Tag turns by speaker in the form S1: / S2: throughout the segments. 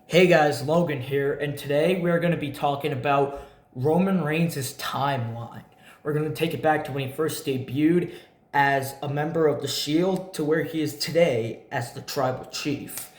S1: Hey guys, Logan here, and today we're going to be talking about Roman Reigns' timeline. We're going to take it back to when he first debuted as a member of the Shield to where he is today as the Tribal Chief.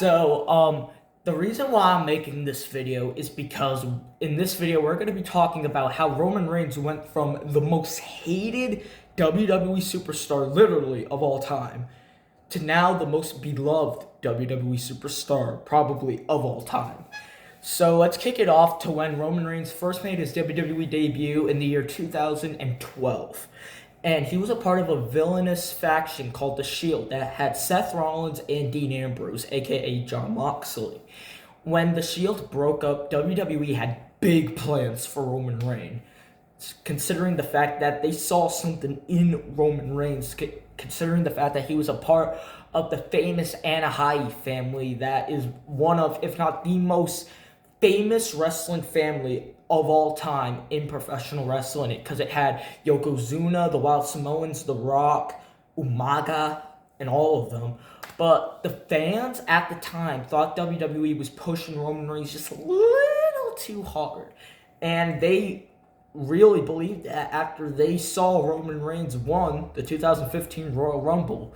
S1: The reason why I'm making this video is because in this video we're going to be talking about how Roman Reigns went from the most hated WWE superstar literally of all time to now the most beloved WWE superstar, probably of all time. So let's kick it off to when Roman Reigns first made his WWE debut in the year 2012. And he was a part of a villainous faction called The Shield that had Seth Rollins and Dean Ambrose, aka Jon Moxley. When The Shield broke up, WWE had big plans for Roman Reigns, considering the fact that they saw something in Roman Reigns, considering the fact that he was a part of the famous Anaheim family that is one of, if not the most famous wrestling family of all time in professional wrestling, because it had Yokozuna, the Wild Samoans, The Rock, Umaga, and all of them. But the fans at the time thought WWE was pushing Roman Reigns just a little too hard. And they really believed that after they saw Roman Reigns won the 2015 Royal Rumble.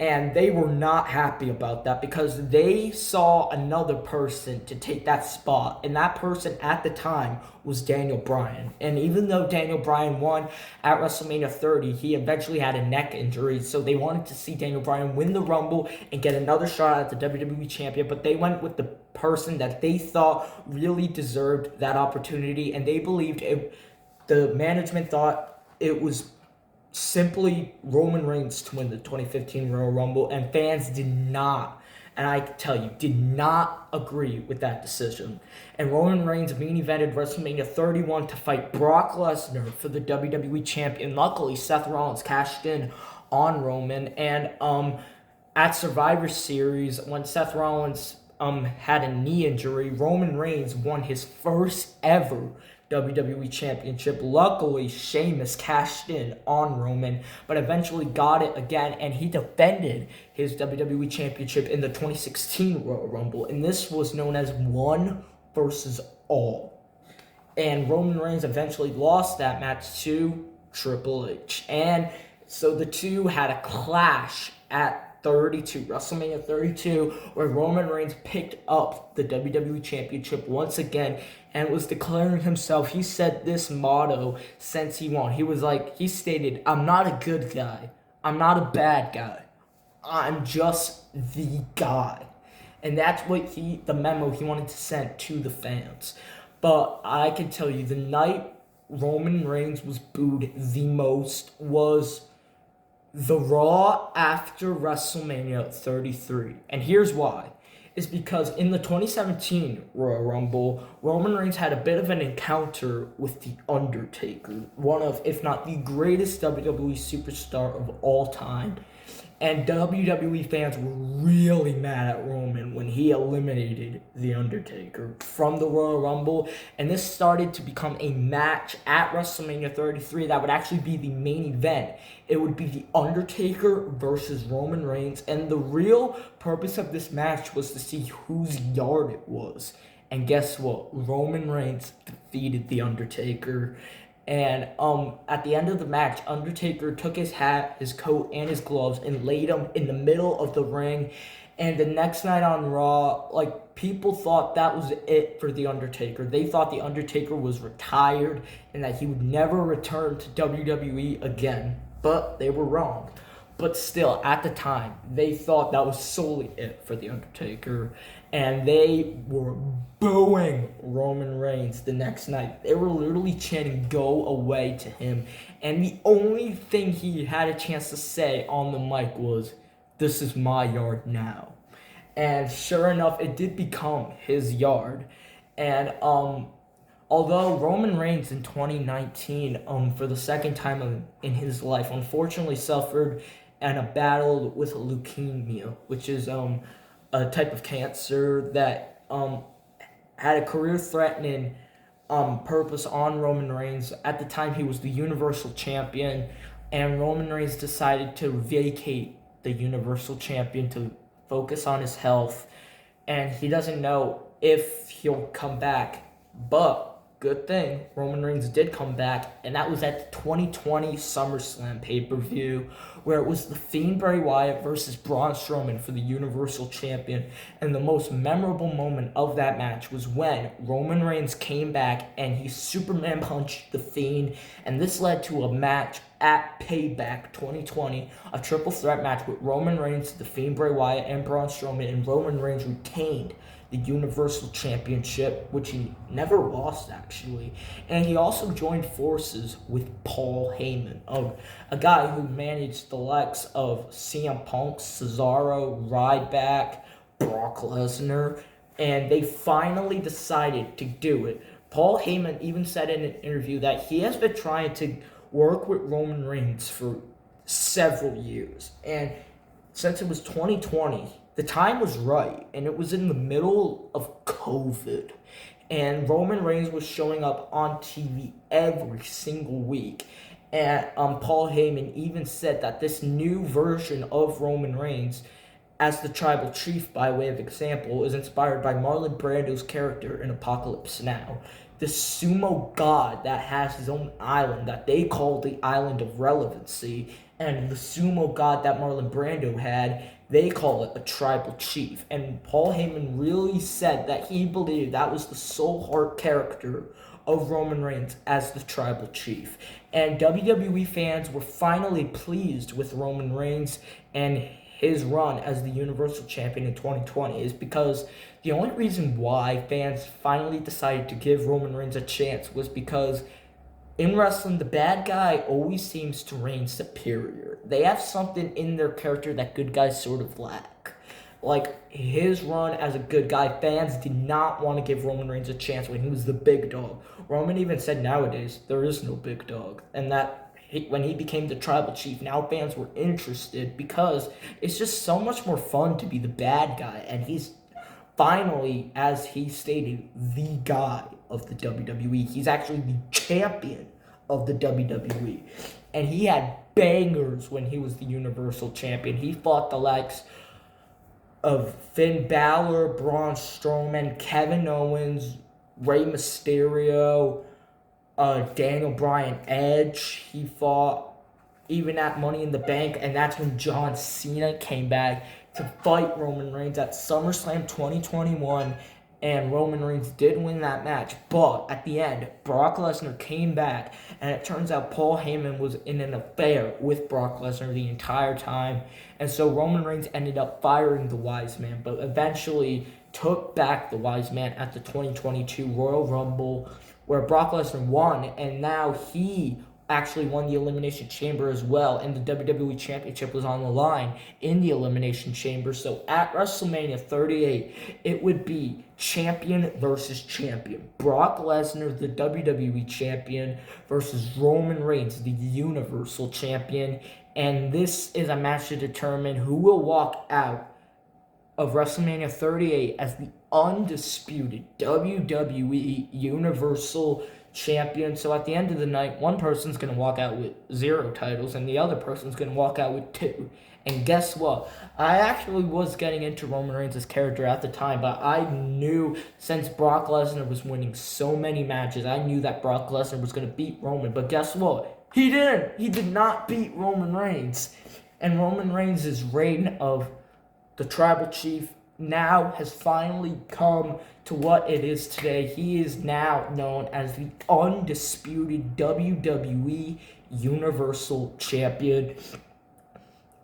S1: And they were not happy about that because they saw another person to take that spot. And that person at the time was Daniel Bryan. And even though Daniel Bryan won at WrestleMania 30, he eventually had a neck injury. So they wanted to see Daniel Bryan win the Rumble and get another shot at the WWE Champion. But they went with the person that they thought really deserved that opportunity. And they believed the management thought it was simply Roman Reigns to win the 2015 Royal Rumble, and fans did not, and I can tell you, did not agree with that decision. And Roman Reigns main evented WrestleMania 31 to fight Brock Lesnar for the WWE Champion. Luckily, Seth Rollins cashed in on Roman, and at Survivor Series, when Seth Rollins had a knee injury, Roman Reigns won his first ever WWE Championship. Luckily, Sheamus cashed in on Roman, but eventually got it again, and he defended his WWE Championship in the 2016 Royal Rumble, and this was known as one versus all. And Roman Reigns eventually lost that match to Triple H, and so the two had a clash at WrestleMania 32, where Roman Reigns picked up the WWE Championship once again and was declaring himself. He said this motto since he won. He stated, "I'm not a good guy. I'm not a bad guy. I'm just the guy." And that's what the memo he wanted to send to the fans. But I can tell you, the night Roman Reigns was booed the most was the Raw after WrestleMania 33. And here's why. Is because in the 2017 Royal Rumble, Roman Reigns had a bit of an encounter with The Undertaker, one of, if not the greatest WWE superstar of all time. And WWE fans were really mad at Roman when he eliminated The Undertaker from the Royal Rumble. And this started to become a match at WrestleMania 33 that would actually be the main event. It would be The Undertaker versus Roman Reigns. And the real purpose of this match was to see whose yard it was. And guess what? Roman Reigns defeated The Undertaker. And at the end of the match, Undertaker took his hat, his coat, and his gloves and laid them in the middle of the ring. And the next night on Raw, people thought that was it for The Undertaker. They thought The Undertaker was retired and that he would never return to WWE again. But they were wrong. But still, at the time, they thought that was solely it for The Undertaker. And they were booing Roman Reigns the next night. They were literally chanting, "Go away" to him. And the only thing he had a chance to say on the mic was, "This is my yard now." And sure enough, it did become his yard. And although Roman Reigns in 2019, for the second time in his life, unfortunately suffered in a battle with leukemia, which is a type of cancer that had a career-threatening purpose on Roman Reigns. At the time, he was the Universal Champion, and Roman Reigns decided to vacate the Universal Champion to focus on his health and he doesn't know if he'll come back. But good thing Roman Reigns did come back, and that was at the 2020 SummerSlam pay-per-view, where it was The Fiend Bray Wyatt versus Braun Strowman for the Universal Champion. And the most memorable moment of that match was when Roman Reigns came back and he Superman punched The Fiend, and this led to a match at Payback 2020, a triple threat match with Roman Reigns, The Fiend Bray Wyatt, and Braun Strowman, and Roman Reigns retained the Universal Championship, which he never lost actually. And he also joined forces with Paul Heyman, a guy who managed the likes of CM Punk, Cesaro, Ryback, Brock Lesnar, and they finally decided to do it. Paul Heyman even said in an interview that he has been trying to work with Roman Reigns for several years, and since it was 2020, the time was right, and it was in the middle of COVID, and Roman Reigns was showing up on TV every single week. And Paul Heyman even said that this new version of Roman Reigns, as the tribal chief by way of example, is inspired by Marlon Brando's character in Apocalypse Now. The sumo god that has his own island that they call the Island of Relevancy, and the sumo god that Marlon Brando had, they call it a tribal chief. And Paul Heyman really said that he believed that was the soul heart character of Roman Reigns as the tribal chief. And WWE fans were finally pleased with Roman Reigns and his run as the Universal Champion in 2020 is because the only reason why fans finally decided to give Roman Reigns a chance was because in wrestling, the bad guy always seems to reign superior. They have something in their character that good guys sort of lack. Like his run as a good guy, fans did not want to give Roman Reigns a chance when he was the big dog. Roman even said nowadays there is no big dog, and that when he became the tribal chief, now fans were interested because it's just so much more fun to be the bad guy, and he's finally, as he stated, the guy of the WWE. He's actually the champion of the WWE. And he had bangers when he was the Universal Champion. He fought the likes of Finn Balor, Braun Strowman, Kevin Owens, Rey Mysterio, Daniel Bryan, Edge. He fought even at Money in the Bank, and that's when John Cena came back to fight Roman Reigns at SummerSlam 2021, and Roman Reigns did win that match. But at the end, Brock Lesnar came back, and it turns out Paul Heyman was in an affair with Brock Lesnar the entire time, and so Roman Reigns ended up firing the Wise Man, but eventually took back the Wise Man at the 2022 Royal Rumble, where Brock Lesnar won, and now he actually won the Elimination Chamber as well, and the WWE Championship was on the line in the Elimination Chamber. So at WrestleMania 38, it would be champion versus champion. Brock Lesnar, the WWE Champion, versus Roman Reigns, the Universal Champion. And this is a match to determine who will walk out of WrestleMania 38 as the undisputed WWE Universal Champion. So at the end of the night, one person's going to walk out with 0 titles and the other person's going to walk out with 2. And guess what? I actually was getting into Roman Reigns' character at the time, but I knew since Brock Lesnar was winning so many matches, I knew that Brock Lesnar was going to beat Roman. But guess what? He didn't. He did not beat Roman Reigns. And Roman Reigns' reign of the Tribal Chief now has finally come to what it is today. He is now known as the undisputed WWE Universal Champion.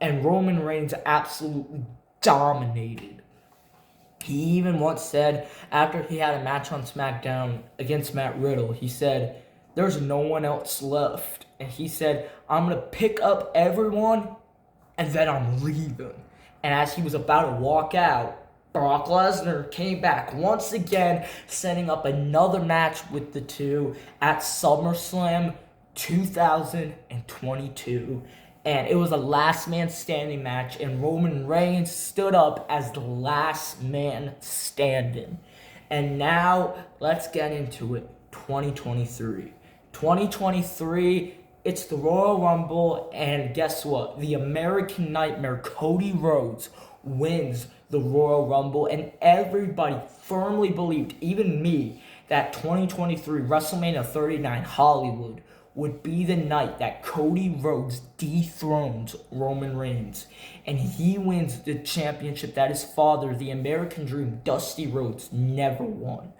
S1: And Roman Reigns absolutely dominated. He even once said, after he had a match on SmackDown against Matt Riddle, he said, "There's no one else left." And he said, "I'm going to pick up everyone and then I'm leaving." And as he was about to walk out, Brock Lesnar came back once again, setting up another match with the two at SummerSlam 2022. And it was a last man standing match, and Roman Reigns stood up as the last man standing. And now, let's get into it. 2023. 2023, it's the Royal Rumble, and guess what? The American Nightmare, Cody Rhodes, wins the Royal Rumble, and everybody firmly believed, even me, that 2023 WrestleMania 39 Hollywood would be the night that Cody Rhodes dethrones Roman Reigns and he wins the championship that his father, the American Dream, Dusty Rhodes, never won.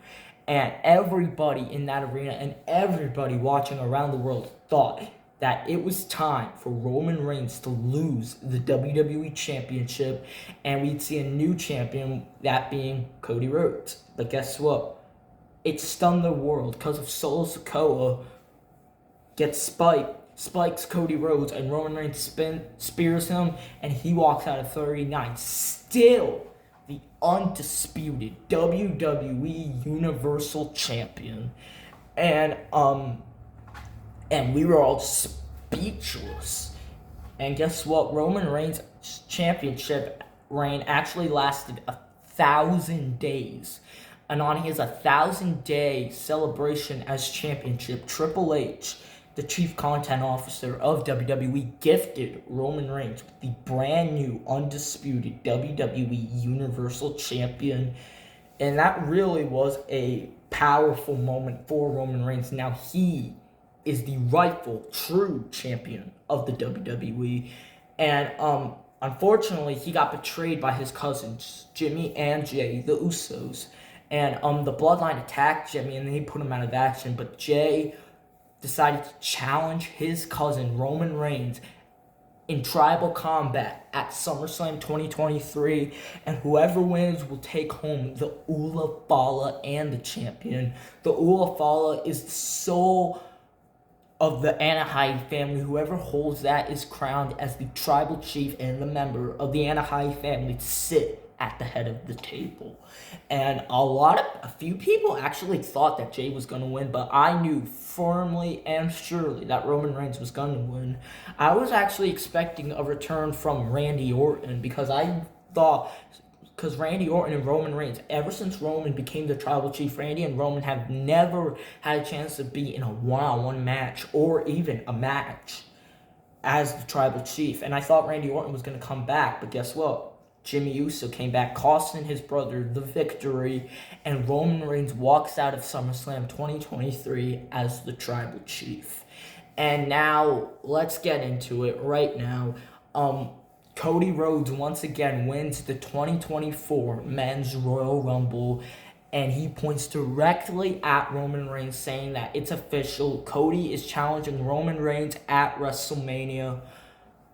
S1: And everybody in that arena and everybody watching around the world thought that it was time for Roman Reigns to lose the WWE Championship and we'd see a new champion, that being Cody Rhodes. But guess what? It stunned the world because of Solo Sikoa gets spikes Cody Rhodes, and Roman Reigns spears him, and he walks out of 39. Still the undisputed WWE Universal Champion. And we were all speechless. And guess what? Roman Reigns' championship reign actually lasted 1,000 days. And on his 1,000-day celebration as championship, Triple H, the chief content officer of WWE, gifted Roman Reigns with the brand new, undisputed WWE Universal Champion. And that really was a powerful moment for Roman Reigns. Now he is the rightful, true champion of the WWE. And unfortunately, he got betrayed by his cousins, Jimmy and Jay, the Usos. And the Bloodline attacked Jimmy, and then he put him out of action. But Jay decided to challenge his cousin, Roman Reigns, in tribal combat at SummerSlam 2023. And whoever wins will take home the Ula Fala and the champion. The Ula Fala is the soul of the Anaheim family. Whoever holds that is crowned as the tribal chief and the member of the Anaheim family to sit at the head of the table. And a few people actually thought that Jay was going to win, but I knew firmly and surely that Roman Reigns was going to win. I was actually expecting a return from Randy Orton because Randy Orton and Roman Reigns, ever since Roman became the tribal chief, Randy and Roman have never had a chance to be in a one-on-one match or even a match as the tribal chief. And I thought Randy Orton was going to come back, but guess what? Jimmy Uso came back, costing his brother the victory, and Roman Reigns walks out of SummerSlam 2023 as the tribal chief. And now, let's get into it right now. Cody Rhodes once again wins the 2024 Men's Royal Rumble, and he points directly at Roman Reigns, saying that it's official. Cody is challenging Roman Reigns at WrestleMania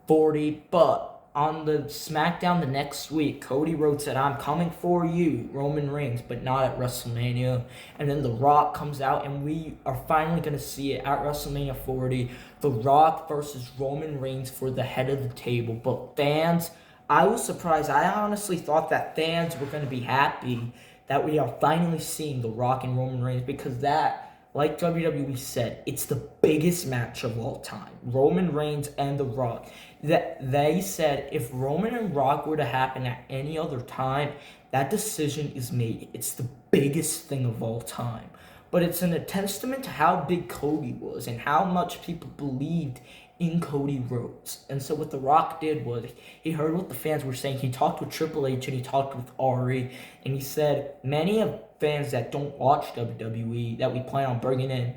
S1: 40, but on the SmackDown the next week, Cody Rhodes said, "I'm coming for you, Roman Reigns, but not at WrestleMania." And then The Rock comes out, and we are finally going to see it at WrestleMania 40. The Rock versus Roman Reigns for the head of the table. But fans, I was surprised. I honestly thought that fans were going to be happy that we are finally seeing The Rock and Roman Reigns, because that, like WWE said, it's the biggest match of all time. Roman Reigns and The Rock. That they said if Roman and Rock were to happen at any other time, that decision is made. It's the biggest thing of all time. But it's a testament to how big Cody was and how much people believed in Cody Rhodes. And so what The Rock did was he heard what the fans were saying. He talked with Triple H and he talked with Ari, and he said many of fans that don't watch WWE that we plan on bringing in,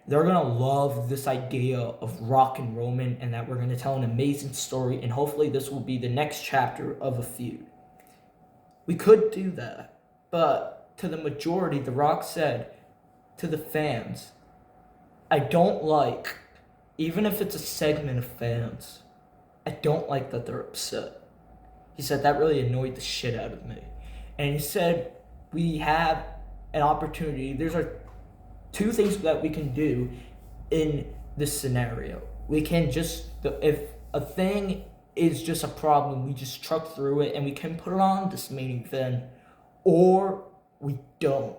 S1: they're going to love this idea of Rock and Roman, and that we're going to tell an amazing story, and hopefully this will be the next chapter of a feud. We could do that, but to the majority, The Rock said to the fans, I don't like, even if it's a segment of fans, I don't like that they're upset. He said that really annoyed the shit out of me. And he said we have an opportunity. There's two things that we can do in this scenario. We can just, if a thing is just a problem, we just truck through it and we can put it on this main event, or we don't.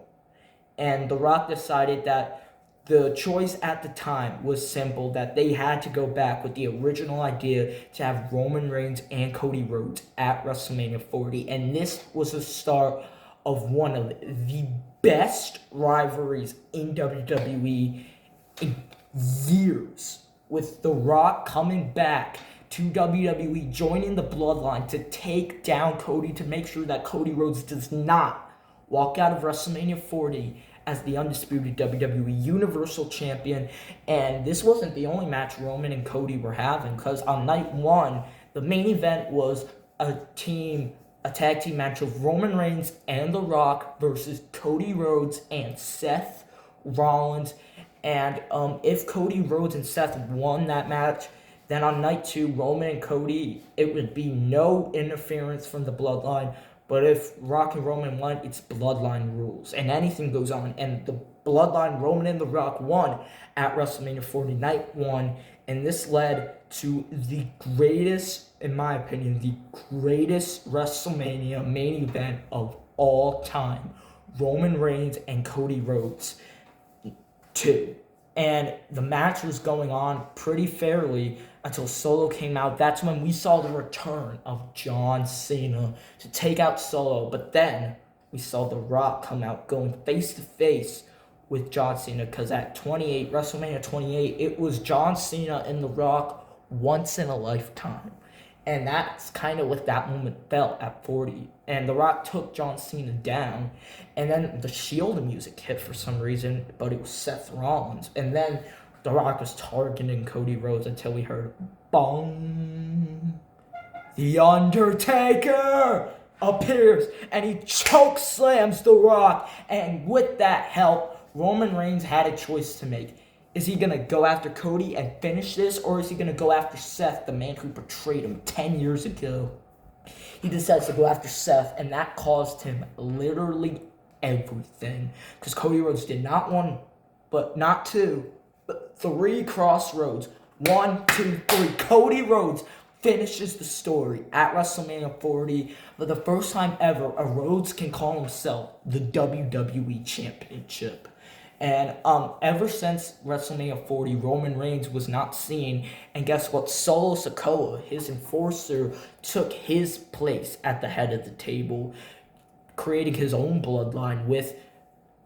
S1: And The Rock decided that the choice at the time was simple, that they had to go back with the original idea to have Roman Reigns and Cody Rhodes at WrestleMania 40. And this was the start of one of the best rivalries in WWE in years, with The Rock coming back to WWE, joining the Bloodline to take down Cody, to make sure that Cody Rhodes does not walk out of WrestleMania 40 as the undisputed WWE Universal Champion. And this wasn't the only match Roman and Cody were having, because on night one, the main event was a tag team match of Roman Reigns and The Rock versus Cody Rhodes and Seth Rollins. And if Cody Rhodes and Seth won that match, then on night two, Roman and Cody, it would be no interference from the Bloodline. But if Rock and Roman won, it's Bloodline rules, and anything goes on. And the Bloodline, Roman and The Rock, won at WrestleMania 40 night one, and this led to the greatest, in my opinion, the greatest WrestleMania main event of all time: Roman Reigns and Cody Rhodes 2. And the match was going on pretty fairly until Solo came out. That's when we saw the return of John Cena to take out Solo. But then we saw The Rock come out going face to face with John Cena, because at WrestleMania 28, it was John Cena and The Rock once in a lifetime. And that's kind of what that moment felt at 40. And The Rock took John Cena down. And then the Shield music hit for some reason, but it was Seth Rollins. And then The Rock was targeting Cody Rhodes until we heard bong. The Undertaker appears and he choke slams The Rock. And with that help, Roman Reigns had a choice to make. Is he going to go after Cody and finish this, or is he going to go after Seth, the man who betrayed him 10 years ago? He decides to go after Seth, and that cost him literally everything. Because Cody Rhodes did not one, but not two, but 3 crossroads. 1, 2, 3. Cody Rhodes finishes the story at WrestleMania 40. For the first time ever, a Rhodes can call himself the WWE Championship. And ever since WrestleMania 40, Roman Reigns was not seen. And guess what? Solo Sikoa, his enforcer, took his place at the head of the table, creating his own bloodline with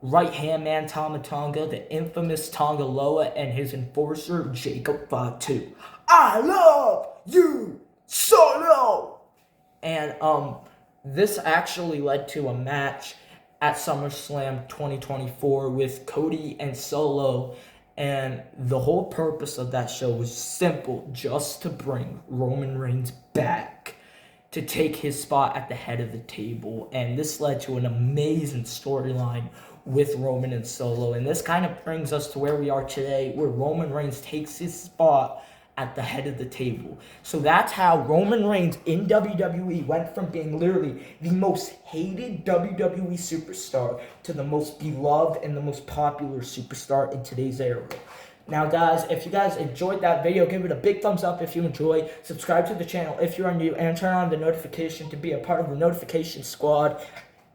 S1: right-hand man Tama Tonga, the infamous Tonga Loa, and his enforcer, Jacob Fatu. I love you, Solo! And this actually led to a match at SummerSlam 2024 with Cody and Solo, and the whole purpose of that show was simple: just to bring Roman Reigns back to take his spot at the head of the table. And this led to an amazing storyline with Roman and Solo, and this kind of brings us to where we are today, where Roman Reigns takes his spot at the head of the table. So that's how Roman Reigns in WWE went from being literally the most hated WWE superstar to the most beloved and the most popular superstar in today's era. Now guys, if you guys enjoyed that video, give it a big thumbs up if you enjoyed. Subscribe to the channel if you are new, and turn on the notification to be a part of the notification squad.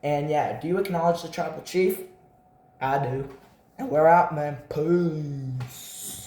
S1: And yeah, do you acknowledge the tribal chief? I do. And we're out, man. Peace.